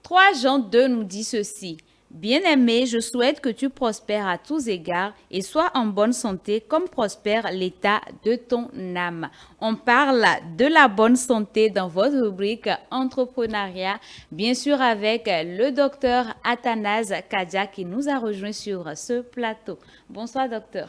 3 Jean 2 nous dit ceci. Bien-aimé, je souhaite que tu prospères à tous égards et sois en bonne santé comme prospère l'état de ton âme. On parle de la bonne santé dans votre rubrique entrepreneuriat, bien sûr avec le docteur Athanase Kadia qui nous a rejoint sur ce plateau. Bonsoir docteur.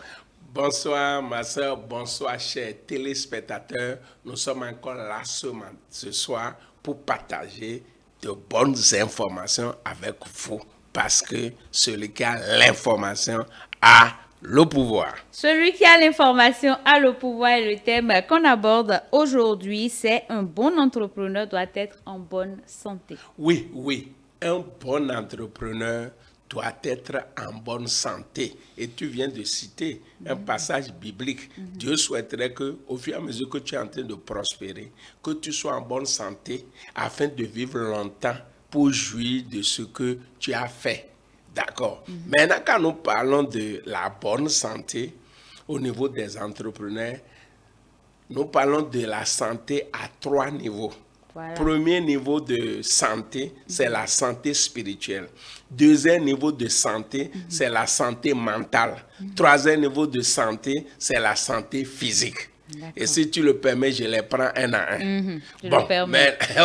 Bonsoir ma soeur, bonsoir chers téléspectateurs. Nous sommes encore là ce soir pour partager de bonnes informations avec vous. Parce que celui qui a l'information a le pouvoir. Celui qui a l'information a le pouvoir et le thème qu'on aborde aujourd'hui, c'est un bon entrepreneur doit être en bonne santé. Oui, un bon entrepreneur doit être en bonne santé. Et tu viens de citer un passage biblique. Dieu souhaiterait que, au fur et à mesure que tu es en train de prospérer, que tu sois en bonne santé afin de vivre longtemps pour jouir de ce que tu as fait. D'accord. Maintenant, quand nous parlons de la bonne santé au niveau des entrepreneurs, nous parlons de la santé à 3 niveaux. Voilà. Premier niveau de santé, c'est la santé spirituelle. Deuxième niveau de santé, c'est la santé mentale. Troisième niveau de santé, c'est la santé physique. Et si tu le permets, je les prends un à un. Bon,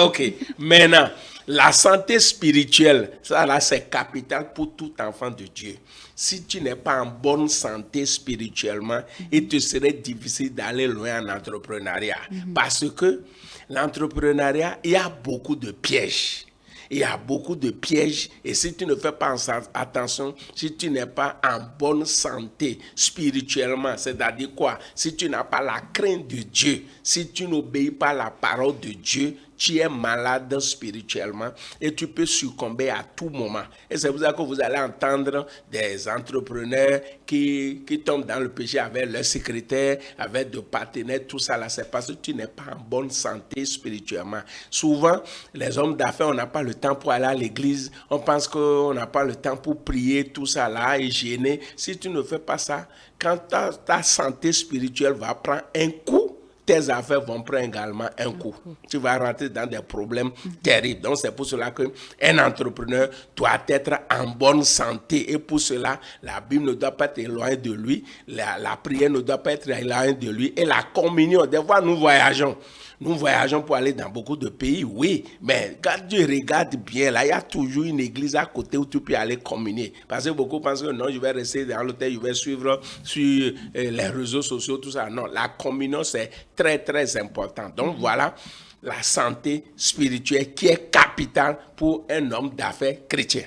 ok. Maintenant, la santé spirituelle, ça là, c'est capital pour tout enfant de Dieu. Si tu n'es pas en bonne santé spirituellement, il te serait difficile d'aller loin en entrepreneuriat. Parce que l'entrepreneuriat, il y a beaucoup de pièges. Il y a beaucoup de pièges et si tu ne fais pas attention, si tu n'es pas en bonne santé spirituellement, c'est-à-dire quoi? Si tu n'as pas la crainte de Dieu, si tu n'obéis pas à la parole de Dieu, tu es malade spirituellement et tu peux succomber à tout moment. Et c'est pour ça que vous allez entendre des entrepreneurs qui tombent dans le péché avec leurs secrétaires, avec des partenaires, tout ça là, c'est parce que tu n'es pas en bonne santé spirituellement. Souvent, les hommes d'affaires, on n'a pas le temps pour aller à l'église, on pense qu'on n'a pas le temps pour prier, tout ça là, et gêner. Si tu ne fais pas ça, quand ta santé spirituelle va prendre un coup, tes affaires vont prendre également un coup. Tu vas rentrer dans des problèmes terribles. Donc, c'est pour cela qu'un entrepreneur doit être en bonne santé. Et pour cela, la Bible ne doit pas être éloignée de lui. La prière ne doit pas être éloignée de lui. Et la communion, des fois, nous voyageons. Nous voyageons pour aller dans beaucoup de pays, oui, mais quand tu regardes bien, là, il y a toujours une église à côté où tu peux aller communier. Parce que beaucoup pensent que non, je vais rester dans l'hôtel, je vais suivre sur les réseaux sociaux, tout ça. Non, la communion, c'est très, très important. Donc, voilà la santé spirituelle qui est capitale pour un homme d'affaires chrétien.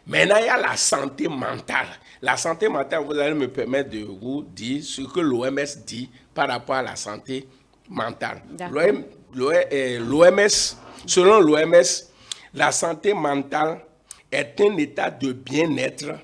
Maintenant, il y a la santé mentale. La santé mentale, vous allez me permettre de vous dire ce que l'OMS dit par rapport à la santé mentale. Selon l'OMS, la santé mentale est un état de bien-être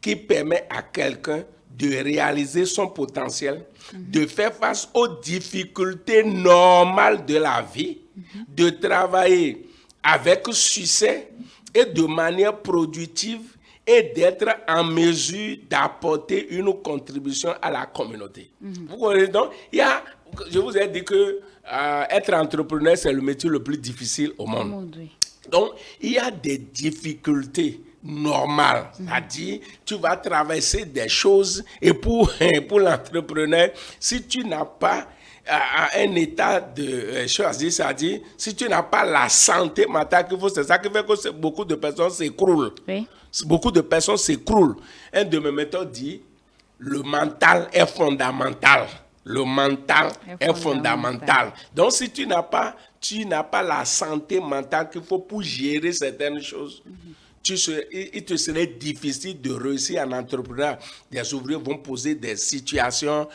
qui permet à quelqu'un de réaliser son potentiel, de faire face aux difficultés normales de la vie, de travailler avec succès et de manière productive et d'être en mesure d'apporter une contribution à la communauté. Vous voyez donc, je vous ai dit que être entrepreneur, c'est le métier le plus difficile au monde. Oui. Donc, il y a des difficultés normales. C'est-à-dire, tu vas traverser des choses et pour l'entrepreneur, si tu n'as pas un état de choisir, c'est-à-dire, si tu n'as pas la santé mentale qu'il faut, c'est ça qui fait que beaucoup de personnes s'écroulent. Oui. Beaucoup de personnes s'écroulent. Un de mes méthodes dit, le mental est fondamental. Le mental est fondamental. Donc, si tu n'as pas la santé mentale qu'il faut pour gérer certaines choses, il te serait difficile de réussir en entrepreneur. Des ouvriers vont poser des situations.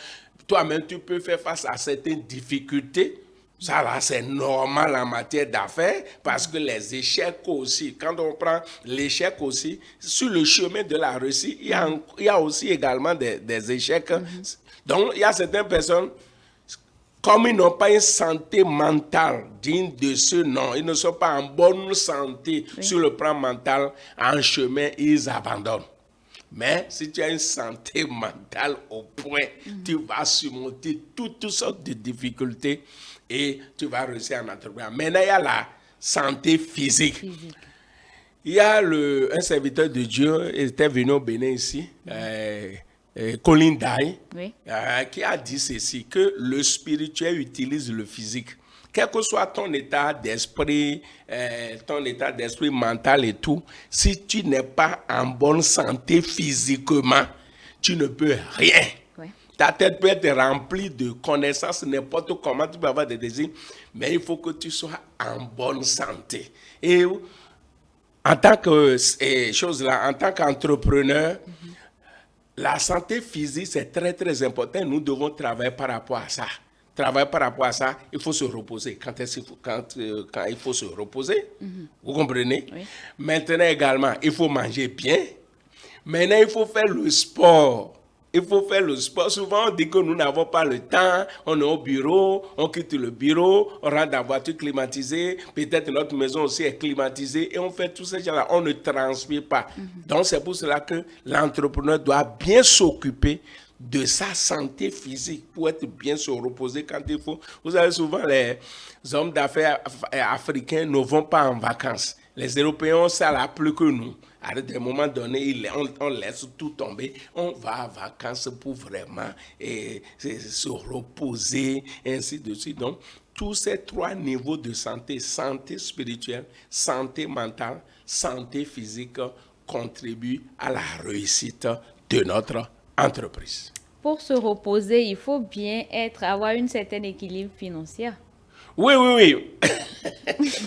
Toi-même, tu peux faire face à certaines difficultés. Ça, là, c'est normal en matière d'affaires parce que les échecs aussi, quand on prend l'échec aussi, sur le chemin de la réussite, il y a aussi également des échecs. Donc, il y a certaines personnes, comme ils n'ont pas une santé mentale digne de ce nom, ils ne sont pas en bonne santé sur le plan mental, en chemin, ils abandonnent. Mais si tu as une santé mentale au point, tu vas surmonter toutes sortes de difficultés et tu vas réussir en entrepreneur. Maintenant, il y a la santé physique. Il y a un serviteur de Dieu, il était venu au Bénin ici, Colin Dai, Oui. qui a dit ceci, que le spirituel utilise le physique. Quel que soit ton état d'esprit mental et tout, si tu n'es pas en bonne santé physiquement, tu ne peux rien. Oui. Ta tête peut être remplie de connaissances, n'importe comment, tu peux avoir des désirs, mais il faut que tu sois en bonne santé. Et en tant en tant qu'entrepreneur, la santé physique, c'est très, très important. Nous devons travailler par rapport à ça. Travailler par rapport à ça, il faut se reposer. Quand il faut se reposer, vous comprenez? Oui. Maintenant également, il faut manger bien. Maintenant, il faut faire le sport. Il faut faire le sport. Souvent, on dit que nous n'avons pas le temps. On est au bureau, on quitte le bureau, on rentre dans la voiture climatisée. Peut-être notre maison aussi est climatisée. Et on fait tout ces gens-là. On ne transpire pas. Donc, c'est pour cela que l'entrepreneur doit bien s'occuper de sa santé physique pour être bien se reposer quand il faut. Vous savez, souvent, les hommes d'affaires africains ne vont pas en vacances. Les Européens ont ça là plus que nous. À des moments donnés, on laisse tout tomber. On va en vacances pour vraiment se reposer, ainsi de suite. Donc, tous ces trois niveaux de santé, santé spirituelle, santé mentale, santé physique, contribuent à la réussite de notre entreprise. Pour se reposer, il faut bien avoir un certain équilibre financier. Oui.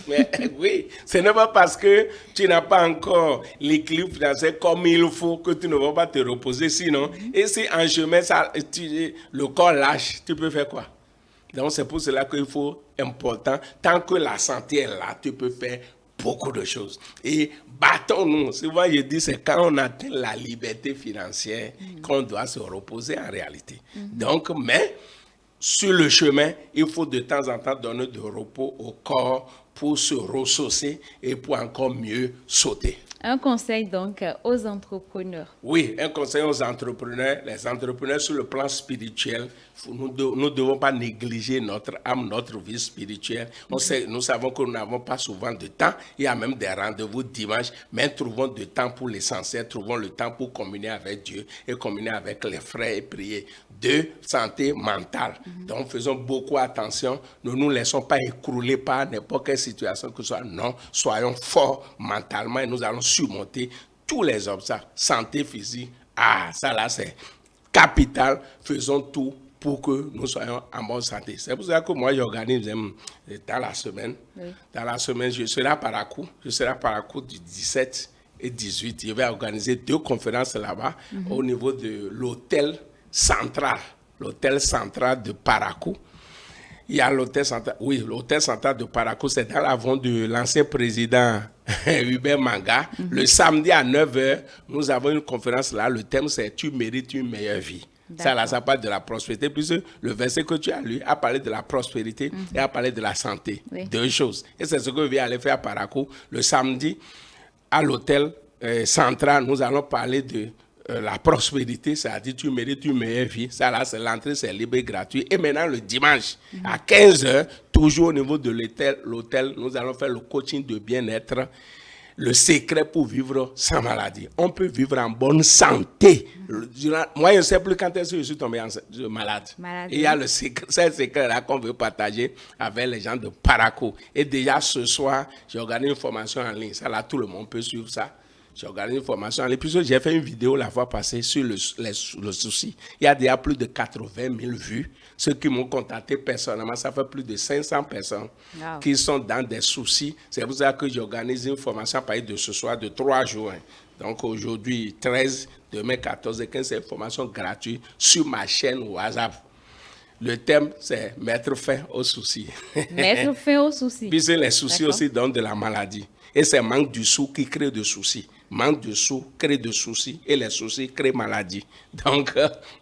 Mais, oui, ce n'est pas parce que tu n'as pas encore l'équilibre financier comme il faut que tu ne vas pas te reposer. Sinon, et si en chemin, le corps lâche, tu peux faire quoi? Donc, c'est pour cela qu'il faut important. Tant que la santé est là, tu peux faire beaucoup de choses. Et battons-nous. Souvent, je dis, c'est quand on atteint la liberté financière qu'on doit se reposer en réalité. Donc, mais sur le chemin, il faut de temps en temps donner de repos au corps pour se ressourcer et pour encore mieux sauter. Un conseil donc aux entrepreneurs. Oui, un conseil aux entrepreneurs. Les entrepreneurs sur le plan spirituel, nous ne devons pas négliger notre âme, notre vie spirituelle. Nous savons que nous n'avons pas souvent de temps. Il y a même des rendez-vous dimanche, mais trouvons du temps pour l'essentiel. Trouvons le temps pour communier avec Dieu et communier avec les frères et prier. De santé mentale. Donc, faisons beaucoup attention. Ne nous laissons pas écrouler par n'importe quelle situation que ce soit. Non, soyons forts mentalement et nous allons surmonter tous les obstacles. Santé physique, ça là, c'est capital. Faisons tout pour que nous soyons en bonne santé. C'est pour ça que moi, j'organise dans la semaine. Oui. Dans la semaine, je serai à Parakou. Je serai à Parakou du 17 et 18. Je vais organiser 2 conférences là-bas au niveau de l'hôtel central de Parakou. Il y a l'hôtel central, l'hôtel central de Parakou, c'est dans l'avant de l'ancien président Hubert Manga. Le samedi à 9h, nous avons une conférence là. Le thème, c'est « Tu mérites une meilleure vie ». Ça, là, ça parle de la prospérité, puisque le verset que tu as lu a parlé de la prospérité et a parlé de la santé. Oui. 2 choses. Et c'est ce que je vais aller faire à Parakou. Le samedi, à l'hôtel central, nous allons parler de la prospérité, c'est-à-dire tu mérites une meilleure vie. Ça là, c'est l'entrée, c'est libre et gratuit. Et maintenant, le dimanche, à 15h, toujours au niveau de l'hôtel, nous allons faire le coaching de bien-être. Le secret pour vivre sans maladie. On peut vivre en bonne santé. Moi, je ne sais plus quand est-ce que je suis tombé malade. Et il y a le secret, c'est le secret-là qu'on veut partager avec les gens de Parakou. Et déjà ce soir, j'organise une formation en ligne. Ça là, tout le monde peut suivre ça. J'organise une formation en ligne. Puisque j'ai fait une vidéo la fois passée sur le souci. Il y a déjà plus de 80 000 vues. Ceux qui m'ont contacté personnellement, ça fait plus de 500 personnes qui sont dans des soucis. C'est pour ça que j'organise une formation à partir de ce soir de 3 jours. Donc aujourd'hui 13, demain 14 et 15, c'est une formation gratuite sur ma chaîne WhatsApp. Le thème, c'est mettre fin aux soucis. Mettre fin aux soucis. Puisque les soucis aussi donnent de la maladie. Et c'est manque du sou qui crée des soucis. Manque de sous crée des soucis et les soucis créent maladie. Donc,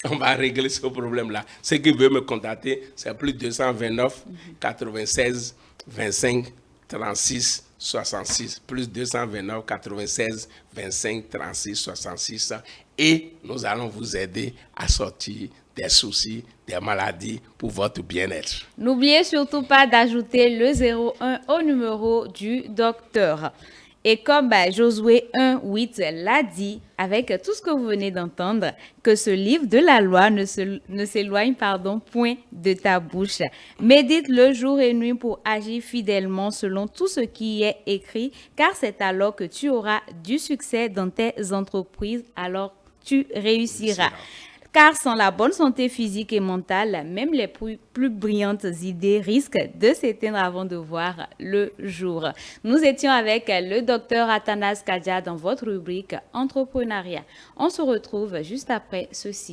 on va régler ce problème-là. Ceux qui veulent me contacter, c'est plus 229 96 25 36 66. Plus 229 96 25 36 66. Et nous allons vous aider à sortir des soucis, des maladies pour votre bien-être. N'oubliez surtout pas d'ajouter le 01 au numéro du docteur. Et comme Josué 1:8 l'a dit, avec tout ce que vous venez d'entendre, que ce livre de la loi ne s'éloigne point de ta bouche. Médite le jour et nuit pour agir fidèlement selon tout ce qui est écrit, car c'est alors que tu auras du succès dans tes entreprises, alors tu réussiras. Car sans la bonne santé physique et mentale, même les plus brillantes idées risquent de s'éteindre avant de voir le jour. Nous étions avec le docteur Athanas Kadia dans votre rubrique Entrepreneuriat. On se retrouve juste après ceci.